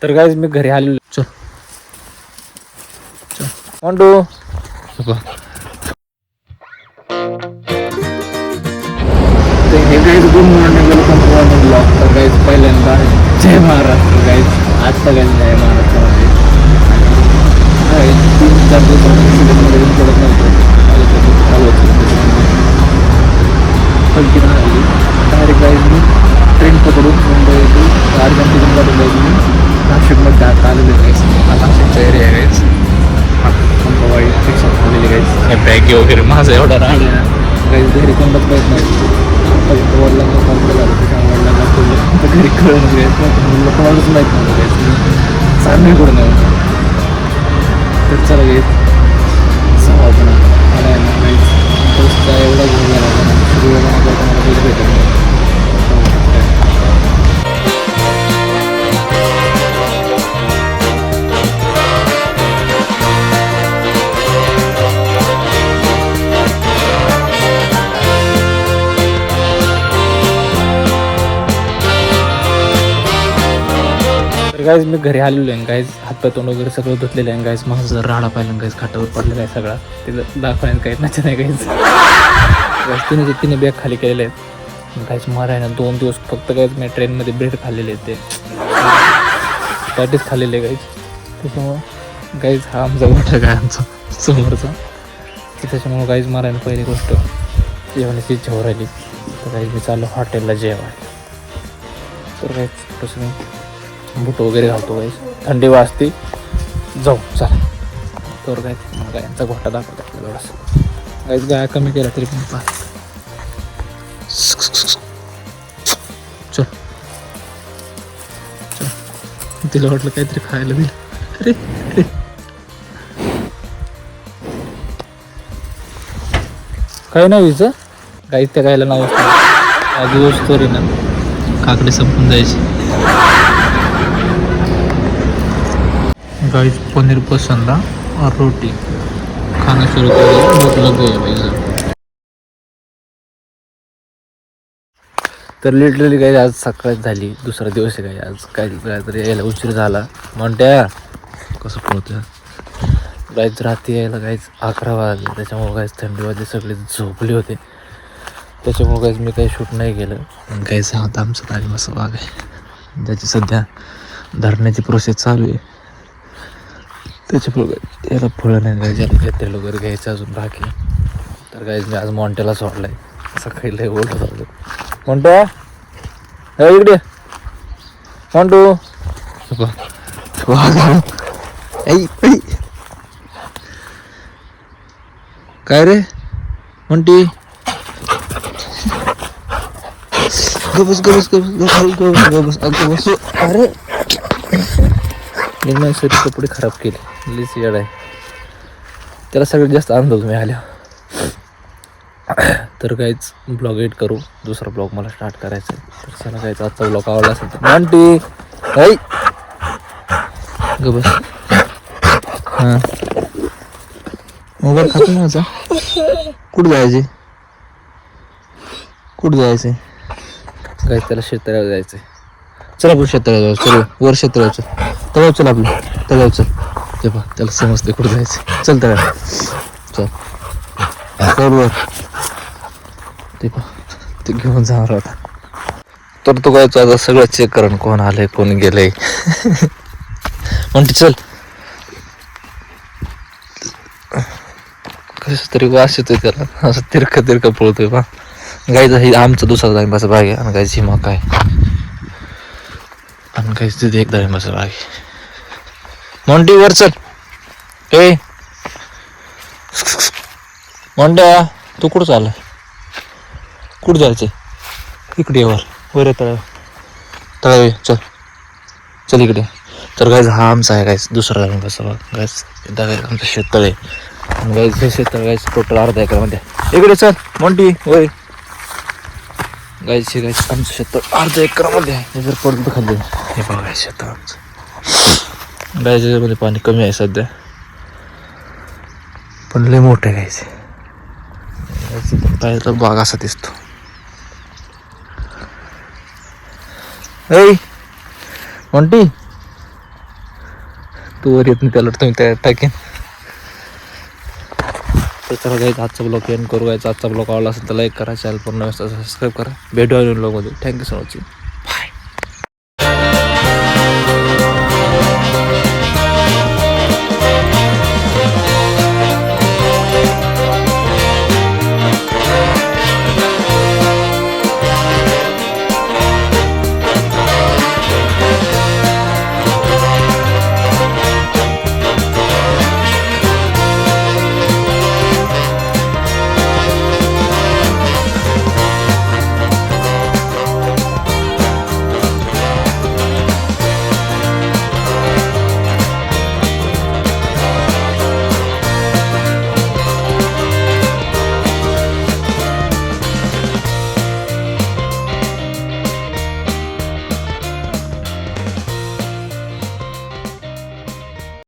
तर गाईज मी घरी आलेलो. चल चल म्हणतो हे guys good morning welcome to our blog. तर गाईज पहिल्यांदा जय महाराष्ट्र गाईज. आज सगळ्यांनी जय महाराष्ट्रामध्ये. आणि 3-4 दिवसामध्ये येऊन पडत नव्हतं हलकी राहिली डायरेक्ट गाईज मी ट्रेन पकडून मुंबई टू अर्जंटीन कडून गाईज मी नाशिकमध्ये आता आलेले गाईज. हा नाशिकचा एरिया आहे गाईज. वाईट शिक्षण झालेली गाईज. बॅगी वगैरे माझा एवढा राड आहे ना गाईज. घरी कोणताच कळत नाही. वडिलांना कॉल केला होता त्याच्या वडिलांना बोललं तर घरी कळलं गाईज. मुलं कोणालाच माहीत नव्हतं गाईज. सांगणे करून नव्हतं. तर चला गाईज जाऊ आपण मला गाईज. पोस्टचा एवढा घेऊन गेला होता ना सुरू भेटत नाही. गाईज मी घरी आलेलो आहे गाईज. हातपाय तोंड वगैरे सगळं धुतलेलं आहे गाईज. माझं राडा पाहिलं गाईज. खाटावर पडलेला आहे सगळा. तिथं दाखवायला काही नचं नाही गाईज. तिने बॅग खाली केलेले आहेत गाईज. मारायला 2 दिवस फक्त गाईज मी ट्रेनमध्ये ब्रेड खाल्लेले आहेत. ते पॅटीस खाल्लेले गाईज. त्याच्यामुळं गाईज हा आमचा मोठा काय आमचा समोरचा. त्याच्यामुळं गाईज मारायला पहिली गोष्ट जेवणाची इच्छा हो राहिली. तर गाईज मी चाललो हॉटेलला जेवायला. तर गाईज तसं मी बूट वगैरे घालतो गाईज. थंडी वाजते. जाऊ चला. तर काय गायांचा घोटा दाखवतो आपल्याला थोडासा. गाईज गाया कमी केला तरी पण पाहा. चल चल. तिला वाटलं काहीतरी खायला दिलं. अरे अरे काही नाही व्हायचं गाईज. त्या गायला नाव असतं दिवस तोरी ना काकडे संपून जायची. गाइस पनीर पसंद और रोटी खाना शुरू करिए. भूख लग गई है भाई. तर लिटरली गाइस आज सकाळ झाली. दुसरा दिवस आहे गाइस. आज काहीतरी यायला उशीर झाला. म्हणत्या कसं पळतं गाइस. रात्री यायला गाइस 11 वाजले. त्याच्यामुळे गाइस थंडीमध्ये सगळे झोपले होते. त्याच्यामुळे गाइस मी काही शूट नाही केलं. गाइस हा आता आमचा ताजमसा बाग आहे ज्याची सध्या धरण्याची प्रोसेस चालू आहे. त्याच्यामुळे याला फळं नाही घ्यायचे. याला घेतलेलं वगैरे घ्यायचं अजून बाकी. तर गाईज मी आज मॉन्टेला सोडला आहे. सकाळी लय बोलत होतो. मॉन्टो इकडे. मॉन्टो काय रे म्हणती. गबस गबस गबस गबस गबस. अरे मी सरी कपडे खराब केले. लिस येड आहे. त्याला सगळ्यात जास्त आनंद मी आल्या. तर काहीच ब्लॉग एडिट करू. दुसरा ब्लॉग मला स्टार्ट करायचा आहे. तर चला काहीच आजचा ब्लॉग आवडला असेल तर म्हणते आई ग बस. हां मोबाईल खातो माझा. कुठं जायचे कुठं जायचं काही. त्याला शेताला जायचं आहे. चला आपण शेताला जाऊ. चल वर शेताला तळाव चल. आपलं तळाव चल. ते पहा त्याला समजते कुठं जायचं. चल तळाव चल. बरोबर ते पहा ते घेऊन जाणार होता. तर तो काय आता सगळं चेक करण कोण आलंय कोण गेलंय. म्हणते चल. कसं तरी वास येतोय त्याला. असं तिरका पळतोय पहा. गायचा हे आमचा दुसरा टाइमपास बाग आहे. आणि गायची मग काय आणि काहीच तिथे एक टाइमपास बाग आहे. मोंटी वर चल. ए मोंट्या तू कुठं चालला. कुठं जायचंय. इकडे वर तळाव तळाव चल. चल इकडे. तर गायज हा आमचा आहे गायज दुसरा टाइमपास बाग. गायज एकदा काय आमचं शेततळ आहे. आणि गायज हे शेततळ गायज टोटल अर्धा एकरामध्ये. इकडे चल मोंटी होय. गायची गायच आमचं शेततळ अर्धा एकरामध्ये आहे. हे जर पडलं खाली हे बघा शेत आमचं. गायच्यामध्ये पाणी कमी आहे सध्या पण लय मोठं आहे गायचे. पाहिलं तर बाग असा दिसतो. ऐ मोंटी तो वर येत नाही त्याला तुम्ही त्या टाकेन. तर चला गाईज आजचा ब्लॉग एंड करू. आजचा ब्लॉग आवडला असेल तर लाईक करा, चॅनल पूर्ण सबस्क्राईब करा. भेटूया ब्लॉगमध्ये. Thank you so much.